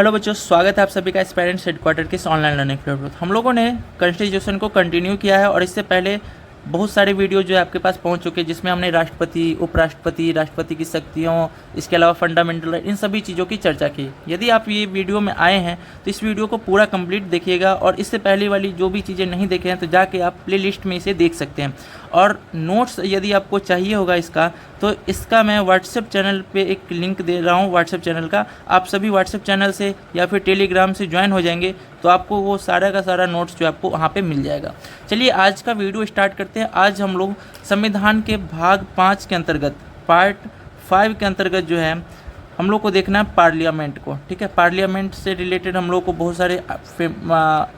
Hello बच्चों, स्वागत है आप सभी का एस्पायरेंट्स हेडक्वार्टर के इस ऑनलाइन लर्निंग प्लेटफॉर्म पर। हम लोगों ने कॉन्स्टिट्यूशन को कंटिन्यू किया है और इससे पहले बहुत सारे वीडियो जो है आपके पास पहुंच चुके हैं, जिसमें हमने राष्ट्रपति, उपराष्ट्रपति, राष्ट्रपति की शक्तियों, इसके अलावा फंडामेंटल, इन सभी चीज़ों की चर्चा की। यदि आप ये वीडियो में आए हैं तो इस वीडियो को पूरा कंप्लीट देखिएगा, और इससे पहले वाली जो भी चीज़ें नहीं देखे हैं तो जाके आप प्ले लिस्ट में इसे देख सकते हैं। और नोट्स यदि आपको चाहिए होगा इसका, तो इसका मैं व्हाट्सएप चैनल पे एक लिंक दे रहा हूँ व्हाट्सएप चैनल का। आप सभी व्हाट्सएप चैनल से या फिर टेलीग्राम से ज्वाइन हो जाएंगे तो आपको वो सारा का सारा नोट्स जो आपको वहाँ पे मिल जाएगा। चलिए आज का वीडियो स्टार्ट करते हैं। आज हम लोग संविधान के भाग 5 के अंतर्गत, पार्ट 5 के अंतर्गत जो है हम लोग को देखना है पार्लियामेंट को। ठीक है, पार्लियामेंट से रिलेटेड हम लोग को बहुत सारे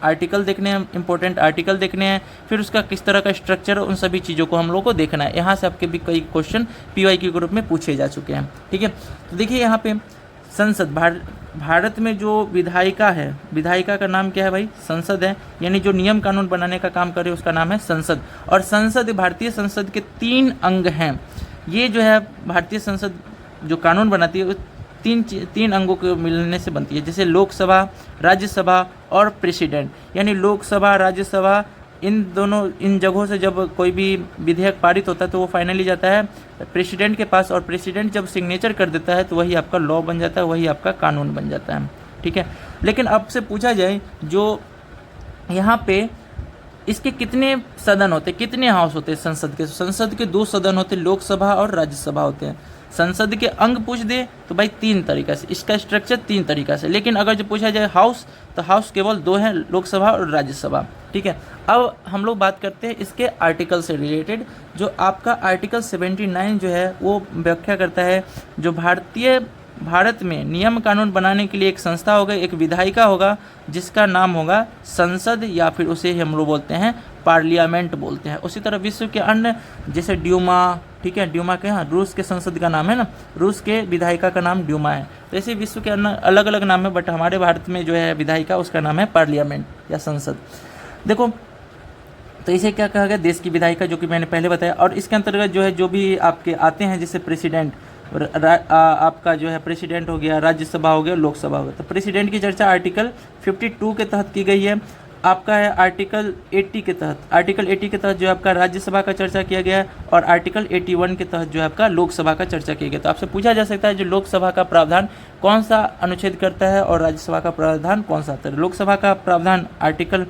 आर्टिकल देखने हैं, इंपॉर्टेंट आर्टिकल देखने हैं, फिर उसका किस तरह का स्ट्रक्चर, उन सभी चीज़ों को हम लोग को देखना है। यहाँ से आपके भी कई क्वेश्चन PYQ के रूप में पूछे जा चुके हैं। ठीक है, तो देखिए यहाँ पे संसद, भारत में जो विधायिका है, विधायिका का नाम क्या है भाई? संसद है, यानी जो नियम कानून बनाने का काम करे उसका नाम है संसद। और संसद, भारतीय संसद के 3 अंग हैं। ये जो है भारतीय संसद जो कानून बनाती है वो तीन अंगों के मिलने से बनती है, जैसे लोकसभा, राज्यसभा और प्रेसिडेंट। यानी लोकसभा, राज्यसभा, इन जगहों से जब कोई भी विधेयक पारित होता है तो वो फाइनली जाता है प्रेसिडेंट के पास, और प्रेसिडेंट जब सिग्नेचर कर देता है तो वही आपका लॉ बन जाता है, वही आपका कानून बन जाता है। ठीक है, लेकिन अब से पूछा जाए जो यहाँ पे इसके कितने सदन होते, कितने हाउस होते हैं संसद के 2 सदन होते, लोकसभा और राज्यसभा होते हैं। संसद के अंग पूछ दे तो भाई 3 तरीका से, इसका स्ट्रक्चर 3 तरीका से। लेकिन अगर जो पूछा जाए हाउस, तो हाउस केवल 2 हैं, लोकसभा और राज्यसभा। ठीक है, अब हम लोग बात करते हैं इसके आर्टिकल से रिलेटेड। जो आपका आर्टिकल 79 जो है वो व्याख्या करता है जो भारत में नियम कानून बनाने के लिए एक संस्था होगा, एक विधायिका होगा, जिसका नाम होगा संसद, या फिर उसे हम लोग बोलते हैं पार्लियामेंट बोलते हैं। उसी तरह विश्व के अन्य जैसे ड्यूमा, ठीक है, ड्यूमा के, हाँ, रूस के संसद का नाम है ना, रूस के विधायिका का नाम ड्यूमा है। तो ऐसे विश्व के अन्य अलग अलग नाम है, बट हमारे भारत में जो है विधायिका, उसका नाम है पार्लियामेंट या संसद। देखो, तो इसे क्या कहा गया? देश की विधायिका, जो कि मैंने पहले बताया। और इसके अंतर्गत जो है जो भी आपके आते हैं, जैसे प्रेसिडेंट, आपका जो है प्रेसिडेंट हो गया, राज्यसभा हो गया, लोकसभा हो गया। तो प्रेसिडेंट की चर्चा आर्टिकल 52 के तहत की गई है। आपका है आर्टिकल 80 के तहत जो है आपका राज्यसभा का चर्चा किया गया है, और आर्टिकल 81 के तहत जो है आपका लोकसभा का चर्चा किया गया। तो आपसे पूछा जा सकता है जो लोकसभा का प्रावधान कौन सा अनुच्छेद करता है और राज्यसभा का प्रावधान कौन सा आता है। लोकसभा का प्रावधान आर्टिकल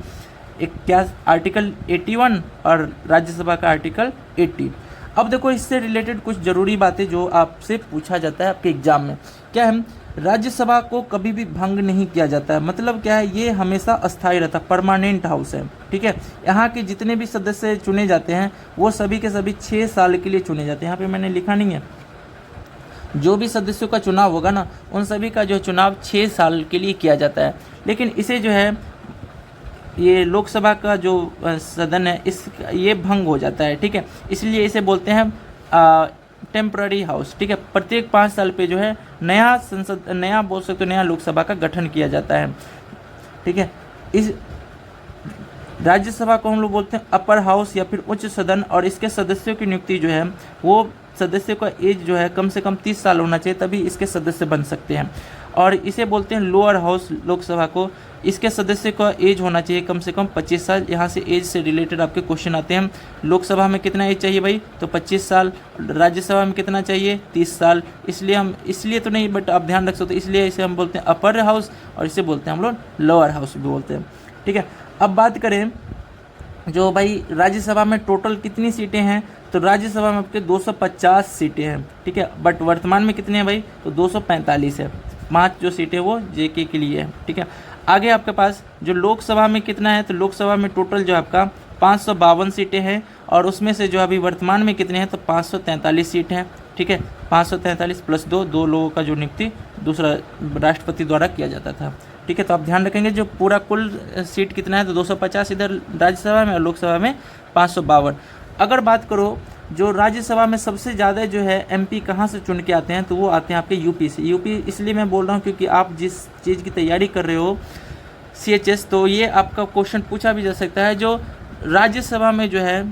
81 और राज्यसभा का आर्टिकल 80। अब देखो, इससे रिलेटेड कुछ ज़रूरी बातें जो आपसे पूछा जाता है आपके एग्जाम में। क्या है? राज्यसभा को कभी भी भंग नहीं किया जाता है। मतलब क्या है? ये हमेशा अस्थायी रहता है, परमानेंट हाउस है। ठीक है, यहाँ के जितने भी सदस्य चुने जाते हैं वो सभी के सभी 6 साल के लिए चुने जाते हैं। यहाँ पे मैंने लिखा नहीं है, जो भी सदस्यों का चुनाव होगा ना, उन सभी का जो चुनाव 6 साल के लिए किया जाता है। लेकिन इसे जो है ये लोकसभा का जो सदन है, ये भंग हो जाता है। ठीक है, इसलिए इसे बोलते हैं टेम्पररी हाउस। ठीक है, प्रत्येक 5 साल पे जो है नया बोल सकते हो, नया लोकसभा का गठन किया जाता है। ठीक है, इस राज्यसभा को हम लोग बोलते हैं अपर हाउस या फिर उच्च सदन, और इसके सदस्यों की नियुक्ति जो है वो सदस्य का एज जो है कम से कम 30 साल होना चाहिए, तभी इसके सदस्य बन सकते हैं। और इसे बोलते हैं लोअर हाउस, लोकसभा को, इसके सदस्य का एज होना चाहिए कम से कम 25 साल। यहाँ से एज से रिलेटेड आपके क्वेश्चन आते हैं। लोकसभा में कितना एज चाहिए भाई? तो 25 साल। राज्यसभा में कितना चाहिए? 30 साल। इसलिए तो नहीं, बट आप ध्यान रख सकते, इसलिए इसे हम बोलते हैं अपर हाउस, और इसे बोलते हैं हम लोग लोअर हाउस भी बोलते हैं। ठीक है, अब बात करें जो भाई राज्यसभा में टोटल कितनी सीटें हैं, तो राज्यसभा में आपके 250 सीटें हैं। ठीक है, बट वर्तमान में कितने हैं भाई? तो 245 है। 5 जो सीटें वो JK के लिए है। ठीक है, आगे आपके पास जो लोकसभा में कितना है, तो लोकसभा में टोटल जो आपका 552 सीटें हैं, और उसमें से जो अभी वर्तमान में कितने हैं, तो 543 सीट हैं। ठीक है, 543 प्लस 2 लोगों का जो नियुक्ति दूसरा राष्ट्रपति द्वारा किया जाता था। ठीक है, तो आप ध्यान रखेंगे जो पूरा कुल सीट कितना है, तो 250 इधर राज्यसभा में, और लोकसभा में 552। अगर बात करो जो राज्यसभा में सबसे ज़्यादा जो है MP कहाँ से चुन के आते हैं, तो वो आते हैं आपके UP से। UP इसलिए मैं बोल रहा हूँ क्योंकि आप जिस चीज़ की तैयारी कर रहे हो CHS, तो ये आपका क्वेश्चन पूछा भी जा सकता है। जो राज्यसभा में जो है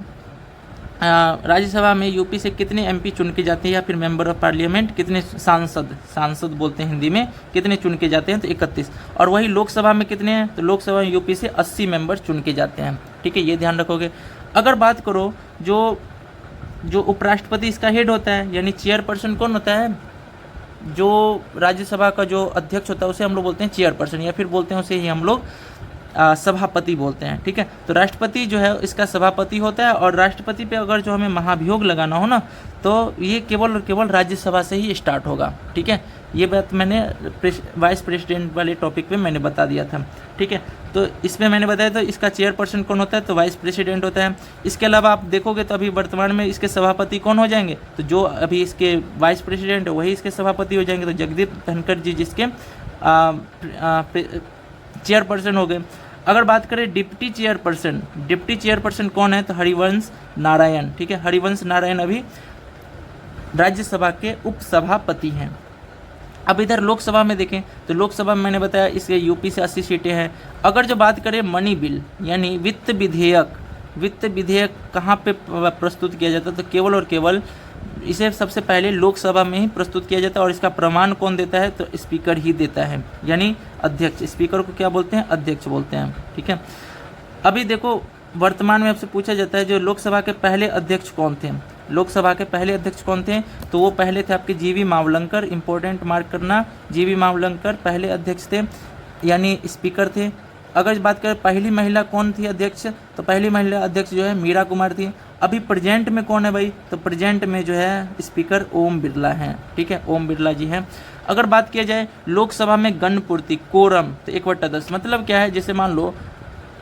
राज्यसभा में यूपी से कितने एमपी चुन के जाते हैं, या फिर मेंबर ऑफ पार्लियामेंट कितने, सांसद बोलते हैं हिंदी में, कितने चुन के जाते हैं, तो 31। और वही लोकसभा में कितने हैं, तो लोकसभा में यूपी से 80 मेंबर चुन के जाते हैं। ठीक है, ये ध्यान रखोगे। अगर बात करो जो उपराष्ट्रपति इसका हेड होता है, यानी चेयरपर्सन कौन होता है, जो राज्यसभा का जो अध्यक्ष होता है उसे हम लोग बोलते हैं चेयरपर्सन, या फिर बोलते हैं उसे ही हम लोग सभापति बोलते हैं। ठीक है, तो राष्ट्रपति जो है इसका सभापति होता है, और राष्ट्रपति पे अगर जो हमें महाभियोग लगाना हो ना, तो ये केवल और केवल राज्यसभा से ही स्टार्ट होगा। ठीक है, ये बात मैंने वाइस प्रेसिडेंट वाले टॉपिक पे मैंने बता दिया था। ठीक है, तो इसमें मैंने बताया तो इसका चेयरपर्सन कौन होता है, तो वाइस प्रेसिडेंट होता है। इसके अलावा आप देखोगे तो अभी वर्तमान में इसके सभापति कौन हो जाएंगे, तो जो अभी इसके वाइस प्रेसिडेंट है वही इसके सभापति हो जाएंगे। तो जगदीप धनखड़ जी जिसके चेयरपर्सन हो गए। अगर बात करें डिप्टी चेयरपर्सन कौन है, तो हरिवंश नारायण। ठीक है, हरिवंश नारायण अभी राज्यसभा के उपसभापति हैं। अब इधर लोकसभा में देखें तो लोकसभा में मैंने बताया इसके यूपी से 80 सीटें हैं। अगर जो बात करें मनी बिल यानी वित्त विधेयक कहाँ पे प्रस्तुत किया जाता है, तो केवल और केवल इसे सबसे पहले लोकसभा में ही प्रस्तुत किया जाता है, और इसका प्रमाण कौन देता है, तो स्पीकर ही देता है, यानी अध्यक्ष। स्पीकर को क्या बोलते हैं, अध्यक्ष बोलते हैं। ठीक है, अभी देखो वर्तमान में आपसे पूछा जाता है जो लोकसभा के पहले अध्यक्ष कौन थे, तो वो पहले थे आपके जीवी मावलंकर। इंपॉर्टेंट मार्क करना, जीवी मावलंकर पहले अध्यक्ष थे, यानी स्पीकर थे। अगर बात करें पहली महिला कौन थी अध्यक्ष, तो पहली महिला अध्यक्ष जो है मीरा कुमार थी। अभी प्रेजेंट में कौन है भाई, तो प्रेजेंट में जो है स्पीकर ओम बिरला हैं। ठीक है, ओम बिरला जी हैं। अगर बात किया जाए लोकसभा में गणपूर्ति कोरम, तो 1/10 मतलब क्या है, जैसे मान लो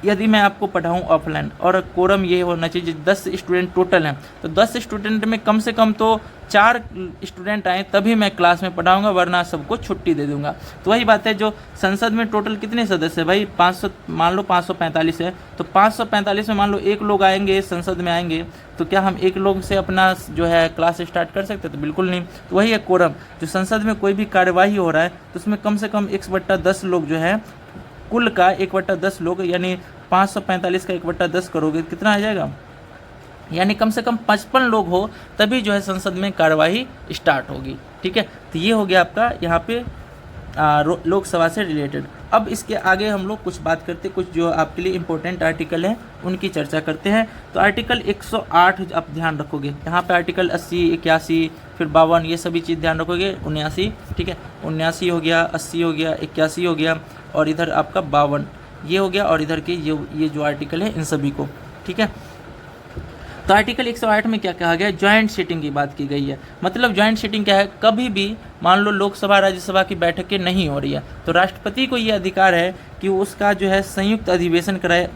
यदि मैं आपको पढ़ाऊँ ऑफलाइन और कोरम ये होना चाहिए 10 स्टूडेंट टोटल हैं, तो 10 स्टूडेंट में कम से कम तो 4 स्टूडेंट आए तभी मैं क्लास में पढ़ाऊँगा, वरना सबको छुट्टी दे दूंगा। तो वही बात है, जो संसद में टोटल कितने सदस्य है भाई, 500, मान लो 545 है, तो 545 में मान लो एक लोग आएंगे संसद में आएंगे, तो क्या हम एक लोग से अपना जो है क्लास स्टार्ट कर सकते हैं, तो बिल्कुल नहीं। तो वही है कोरम, जो संसद में कोई भी कार्यवाही हो रहा है तो उसमें कम से कम 1/10 लोग जो है, कुल का 1/10 लोग, यानी 545 का 1/10 करोगे कितना आ जाएगा, यानी कम से कम 55 लोग हो तभी जो है संसद में कार्यवाही स्टार्ट होगी। ठीक है, तो ये हो गया आपका यहाँ पे लोकसभा से रिलेटेड। अब इसके आगे हम लोग कुछ बात करते हैं, कुछ जो आपके लिए इम्पोर्टेंट आर्टिकल हैं उनकी चर्चा करते हैं। तो आर्टिकल 108 आप ध्यान रखोगे, यहाँ पे आर्टिकल 80, 81, फिर 52 ये सभी चीज़ ध्यान रखोगे। 79, ठीक है, 79 हो गया, 80 हो गया, 81 हो गया, और इधर आपका 52 ये हो गया, और इधर के ये जो आर्टिकल है इन सभी को। ठीक है, तो आर्टिकल 108 में क्या कहा गया है, ज्वाइंट सीटिंग की बात की गई है। मतलब ज्वाइंट सीटिंग क्या है, कभी भी मान लो लोकसभा राज्यसभा की बैठकें नहीं हो रही है तो राष्ट्रपति को ये अधिकार है कि उसका जो है संयुक्त अधिवेशन कराए,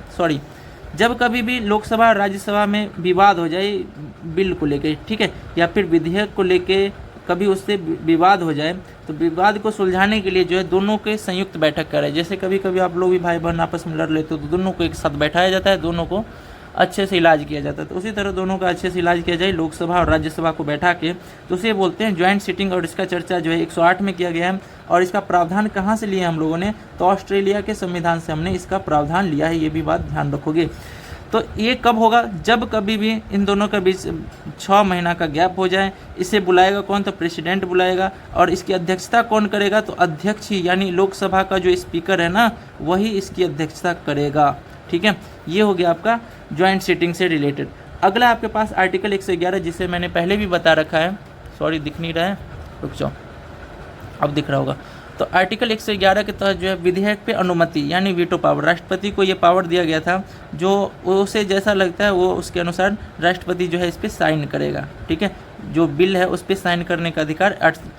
जब कभी भी लोकसभा और राज्यसभा में विवाद हो जाए बिल को लेके, ठीक है, या फिर विधेयक को लेके कभी उससे विवाद हो जाए, तो विवाद को सुलझाने के लिए जो है दोनों के संयुक्त बैठक कराए। जैसे कभी कभी आप लोग भी भाई बहन आपस में लड़ लेते हो तो दोनों को एक साथ बैठाया जाता है, दोनों को अच्छे से इलाज किया जाता है। तो उसी तरह दोनों का अच्छे से इलाज किया जाए लोकसभा और राज्यसभा को बैठा के, तो उसे बोलते हैं ज्वाइंट सीटिंग। और इसका चर्चा जो है 108 में किया गया है। और इसका प्रावधान कहाँ से लिया हम लोगों ने, तो ऑस्ट्रेलिया के संविधान से हमने इसका प्रावधान लिया है, ये भी बात ध्यान रखोगे। तो ये कब होगा, जब कभी भी इन दोनों के बीच 6 महीना का गैप हो जाए। इसे बुलाएगा कौन, तो प्रेसिडेंट बुलाएगा। और इसकी अध्यक्षता कौन करेगा, तो अध्यक्ष ही, यानी लोकसभा का जो स्पीकर है ना वही इसकी अध्यक्षता करेगा। ठीक है, ये हो गया आपका ज्वाइंट सीटिंग से रिलेटेड। अगला आपके पास आर्टिकल 111 जिसे मैंने पहले भी बता रखा है, सॉरी दिख नहीं रहा है, रुक जाओ अब दिख रहा होगा। तो आर्टिकल 111 के तहत जो है विधेयक पे अनुमति यानी वीटो पावर, राष्ट्रपति को ये पावर दिया गया था, जो उसे जैसा लगता है वो उसके अनुसार राष्ट्रपति जो है इस पर साइन करेगा। ठीक है, जो बिल है उस पर साइन करने का अधिकार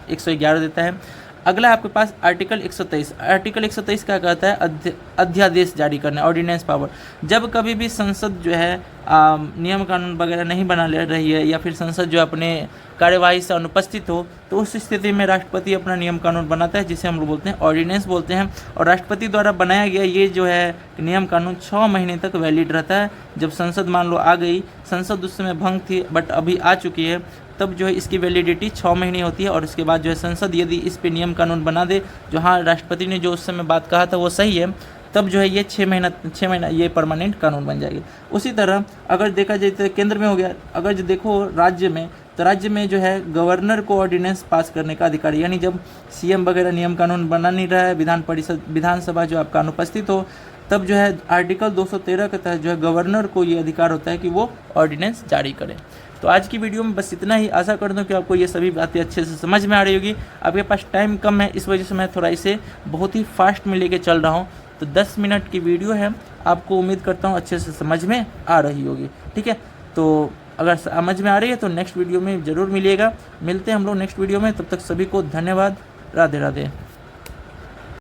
111 देता है। अगला आपके पास आर्टिकल 123। आर्टिकल 123 क्या कहता है, अध्यादेश जारी करना, ऑर्डिनेंस पावर। जब कभी भी संसद जो है नियम कानून वगैरह नहीं बना ले रही है, या फिर संसद जो अपने कार्यवाही से अनुपस्थित हो, तो उस स्थिति में राष्ट्रपति अपना नियम कानून बनाता है, जिसे हम लोग बोलते हैं ऑर्डिनेंस बोलते हैं। और राष्ट्रपति द्वारा बनाया गया ये जो है नियम कानून 6 महीने तक वैलिड रहता है। जब संसद मान लो आ गई, संसद उस समय भंग थी बट अभी आ चुकी है, तब जो है इसकी वैलिडिटी 6 महीने होती है। और इसके बाद जो है संसद यदि इस पे नियम कानून बना दे, जो हाँ राष्ट्रपति ने जो उस समय बात कहा था वो सही है, तब जो है ये 6 महीना ये परमानेंट कानून बन जाएगी। उसी तरह अगर देखा जाए तो केंद्र में हो गया, अगर जो देखो राज्य में, तो राज्य में जो है गवर्नर को ऑर्डिनेंस पास करने का अधिकार, यानी जब सीएम वगैरह नियम कानून बना नहीं रहा है, विधानसभा जो आपका अनुपस्थित हो, तब जो है आर्टिकल 213 के तहत जो है गवर्नर को ये अधिकार होता है कि वो ऑर्डिनेंस जारी करे। तो आज की वीडियो में बस इतना ही। आशा करता हूँ कि आपको ये सभी बातें अच्छे से समझ में आ रही होगी। आपके पास टाइम कम है, इस वजह से मैं थोड़ा इसे बहुत ही फास्ट में लेके चल रहा हूँ। तो 10 मिनट की वीडियो है, आपको उम्मीद करता हूँ अच्छे से समझ में आ रही होगी। ठीक है, तो अगर समझ में आ रही है तो नेक्स्ट वीडियो में ज़रूर मिलिएगा। मिलते हैं हम लोग नेक्स्ट वीडियो में, तब तक सभी को धन्यवाद। राधे राधे।